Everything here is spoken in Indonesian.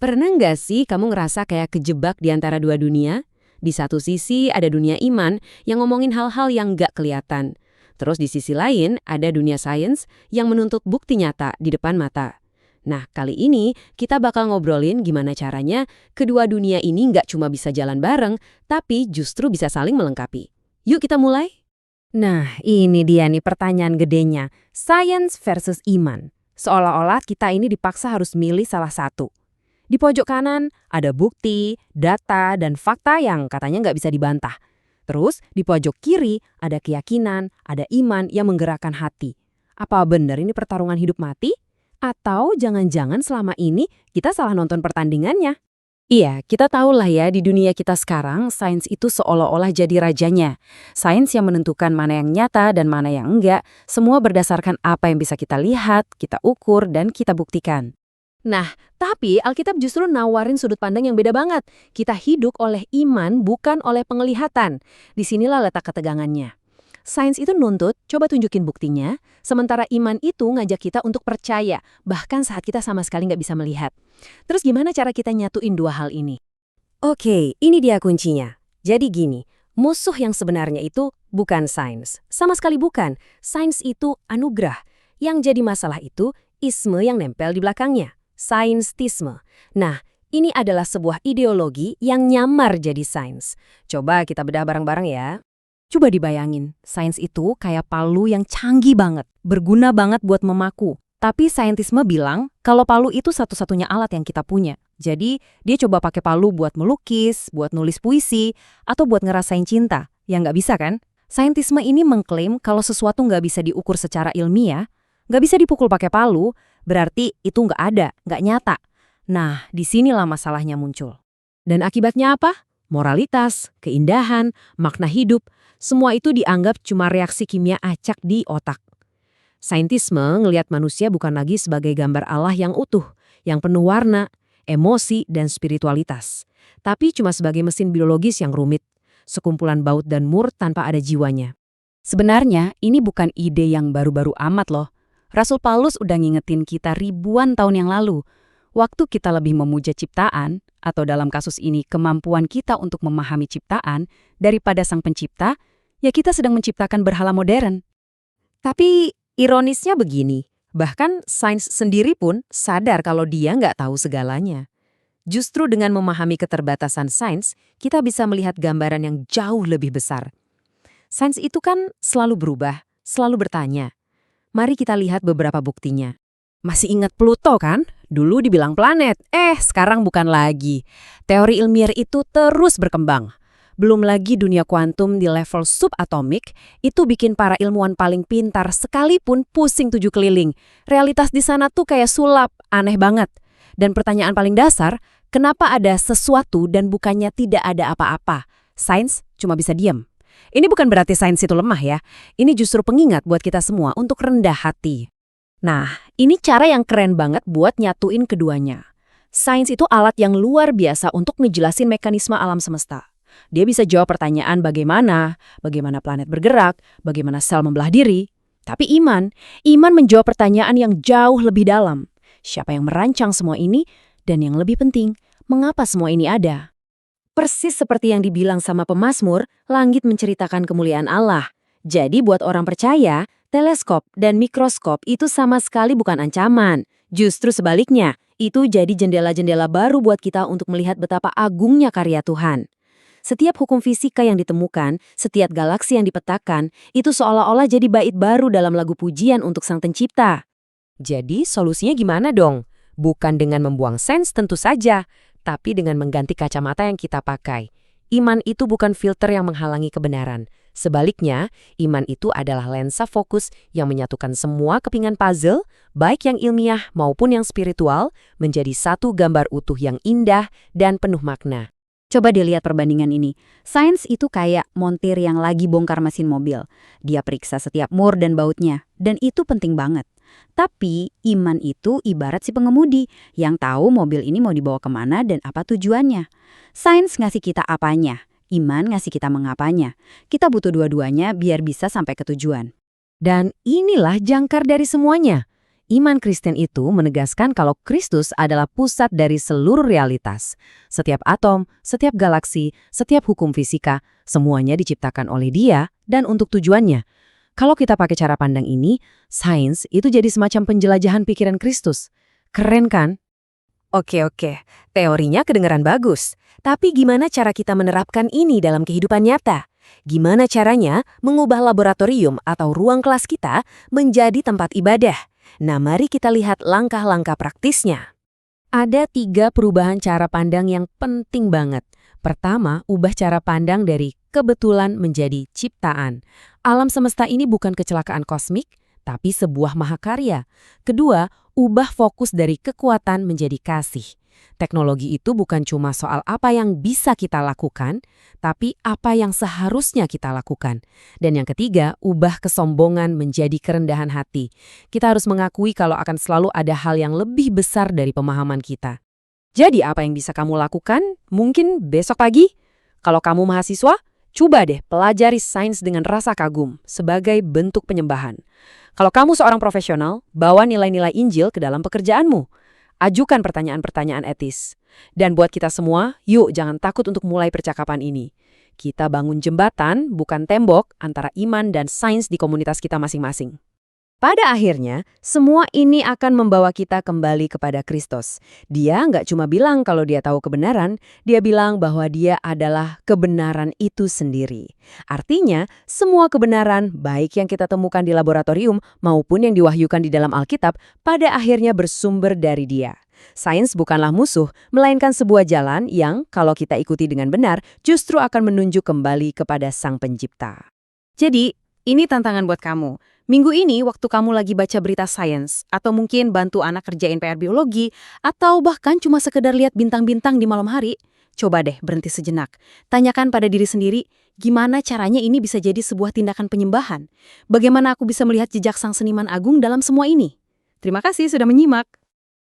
Pernah nggak sih kamu ngerasa kayak kejebak di antara dua dunia? Di satu sisi ada dunia iman yang ngomongin hal-hal yang nggak kelihatan. Terus di sisi lain ada dunia sains yang menuntut bukti nyata di depan mata. Nah, kali ini kita bakal ngobrolin gimana caranya kedua dunia ini nggak cuma bisa jalan bareng, tapi justru bisa saling melengkapi. Yuk kita mulai. Nah, ini dia nih pertanyaan gedenya. Science versus iman. Seolah-olah kita ini dipaksa harus milih salah satu. Di pojok kanan ada bukti, data, dan fakta yang katanya nggak bisa dibantah. Terus di pojok kiri ada keyakinan, ada iman yang menggerakkan hati. Apa benar ini pertarungan hidup mati? Atau jangan-jangan selama ini kita salah nonton pertandingannya? Iya, kita tahulah ya di dunia kita sekarang, sains itu seolah-olah jadi rajanya. Sains yang menentukan mana yang nyata dan mana yang enggak, semua berdasarkan apa yang bisa kita lihat, kita ukur, dan kita buktikan. Nah, tapi Alkitab justru nawarin sudut pandang yang beda banget. Kita hidup oleh iman, bukan oleh penglihatan. Disinilah letak ketegangannya. Sains itu nuntut, coba tunjukin buktinya, sementara iman itu ngajak kita untuk percaya, bahkan saat kita sama sekali nggak bisa melihat. Terus gimana cara kita nyatuin dua hal ini? Oke, ini dia kuncinya. Jadi gini, musuh yang sebenarnya itu bukan sains. Sama sekali bukan. Sains itu anugerah. Yang jadi masalah itu isme yang nempel di belakangnya. Sainstisme. Nah, ini adalah sebuah ideologi yang nyamar jadi sains. Coba kita bedah bareng-bareng ya. Coba dibayangin, sains itu kayak palu yang canggih banget, berguna banget buat memaku. Tapi saintisme bilang kalau palu itu satu-satunya alat yang kita punya. Jadi, dia coba pakai palu buat melukis, buat nulis puisi, atau buat ngerasain cinta. Ya nggak bisa kan? Saintisme ini mengklaim kalau sesuatu nggak bisa diukur secara ilmiah, nggak bisa dipukul pakai palu, berarti itu nggak ada, nggak nyata. Nah, disinilah masalahnya muncul. Dan akibatnya apa? Moralitas, keindahan, makna hidup, semua itu dianggap cuma reaksi kimia acak di otak. Saintisme ngelihat manusia bukan lagi sebagai gambar Allah yang utuh, yang penuh warna, emosi, dan spiritualitas. Tapi cuma sebagai mesin biologis yang rumit, sekumpulan baut dan mur tanpa ada jiwanya. Sebenarnya, ini bukan ide yang baru-baru amat loh. Rasul Paulus udah ngingetin kita ribuan tahun yang lalu. Waktu kita lebih memuja ciptaan, atau dalam kasus ini kemampuan kita untuk memahami ciptaan, daripada sang pencipta, ya kita sedang menciptakan berhala modern. Tapi ironisnya begini, bahkan sains sendiri pun sadar kalau dia nggak tahu segalanya. Justru dengan memahami keterbatasan sains, kita bisa melihat gambaran yang jauh lebih besar. Sains itu kan selalu berubah, selalu bertanya. Mari kita lihat beberapa buktinya. Masih ingat Pluto kan? Dulu dibilang planet, sekarang bukan lagi. Teori ilmiah itu terus berkembang. Belum lagi dunia kuantum di level subatomik, itu bikin para ilmuwan paling pintar sekalipun pusing 7 keliling. Realitas di sana tuh kayak sulap, aneh banget. Dan pertanyaan paling dasar, kenapa ada sesuatu dan bukannya tidak ada apa-apa? Sains cuma bisa diam. Ini bukan berarti sains itu lemah ya. Ini justru pengingat buat kita semua untuk rendah hati. Nah, ini cara yang keren banget buat nyatuin keduanya. Sains itu alat yang luar biasa untuk ngejelasin mekanisme alam semesta. Dia bisa jawab pertanyaan bagaimana planet bergerak, bagaimana sel membelah diri. Tapi iman menjawab pertanyaan yang jauh lebih dalam. Siapa yang merancang semua ini? Dan yang lebih penting, mengapa semua ini ada? Persis seperti yang dibilang sama pemazmur, langit menceritakan kemuliaan Allah. Jadi buat orang percaya, teleskop dan mikroskop itu sama sekali bukan ancaman. Justru sebaliknya, itu jadi jendela-jendela baru buat kita untuk melihat betapa agungnya karya Tuhan. Setiap hukum fisika yang ditemukan, setiap galaksi yang dipetakan, itu seolah-olah jadi bait baru dalam lagu pujian untuk Sang Pencipta. Jadi solusinya gimana dong? Bukan dengan membuang sains tentu saja, tapi dengan mengganti kacamata yang kita pakai. Iman itu bukan filter yang menghalangi kebenaran. Sebaliknya, iman itu adalah lensa fokus yang menyatukan semua kepingan puzzle, baik yang ilmiah maupun yang spiritual, menjadi satu gambar utuh yang indah dan penuh makna. Coba dilihat perbandingan ini. Sains itu kayak montir yang lagi bongkar mesin mobil. Dia periksa setiap mur dan bautnya, dan itu penting banget. Tapi iman itu ibarat si pengemudi yang tahu mobil ini mau dibawa kemana dan apa tujuannya. Sains ngasih kita apanya, iman ngasih kita mengapanya. Kita butuh dua-duanya biar bisa sampai ke tujuan. Dan inilah jangkar dari semuanya. Iman Kristen itu menegaskan kalau Kristus adalah pusat dari seluruh realitas. Setiap atom, setiap galaksi, setiap hukum fisika, semuanya diciptakan oleh Dia dan untuk tujuannya. Kalau kita pakai cara pandang ini, sains itu jadi semacam penjelajahan pikiran Kristus. Keren kan? Oke, teorinya kedengaran bagus. Tapi gimana cara kita menerapkan ini dalam kehidupan nyata? Gimana caranya mengubah laboratorium atau ruang kelas kita menjadi tempat ibadah? Nah, mari kita lihat langkah-langkah praktisnya. Ada 3 perubahan cara pandang yang penting banget. Pertama, ubah cara pandang dari kebetulan menjadi ciptaan. Alam semesta ini bukan kecelakaan kosmik, tapi sebuah mahakarya. Kedua, ubah fokus dari kekuatan menjadi kasih. Teknologi itu bukan cuma soal apa yang bisa kita lakukan, tapi apa yang seharusnya kita lakukan. Dan yang ketiga, ubah kesombongan menjadi kerendahan hati. Kita harus mengakui kalau akan selalu ada hal yang lebih besar dari pemahaman kita. Jadi apa yang bisa kamu lakukan? Mungkin besok pagi? Kalau kamu mahasiswa, coba deh pelajari sains dengan rasa kagum sebagai bentuk penyembahan. Kalau kamu seorang profesional, bawa nilai-nilai Injil ke dalam pekerjaanmu. Ajukan pertanyaan-pertanyaan etis. Dan buat kita semua, yuk jangan takut untuk mulai percakapan ini. Kita bangun jembatan, bukan tembok, antara iman dan sains di komunitas kita masing-masing. Pada akhirnya, semua ini akan membawa kita kembali kepada Kristus. Dia nggak cuma bilang kalau dia tahu kebenaran, dia bilang bahwa dia adalah kebenaran itu sendiri. Artinya, semua kebenaran, baik yang kita temukan di laboratorium maupun yang diwahyukan di dalam Alkitab, pada akhirnya bersumber dari dia. Sains bukanlah musuh, melainkan sebuah jalan yang, kalau kita ikuti dengan benar, justru akan menunjuk kembali kepada Sang Pencipta. Jadi, ini tantangan buat kamu. Minggu ini, waktu kamu lagi baca berita sains, atau mungkin bantu anak kerjain PR biologi, atau bahkan cuma sekedar lihat bintang-bintang di malam hari, coba deh berhenti sejenak. Tanyakan pada diri sendiri, gimana caranya ini bisa jadi sebuah tindakan penyembahan? Bagaimana aku bisa melihat jejak sang seniman agung dalam semua ini? Terima kasih sudah menyimak.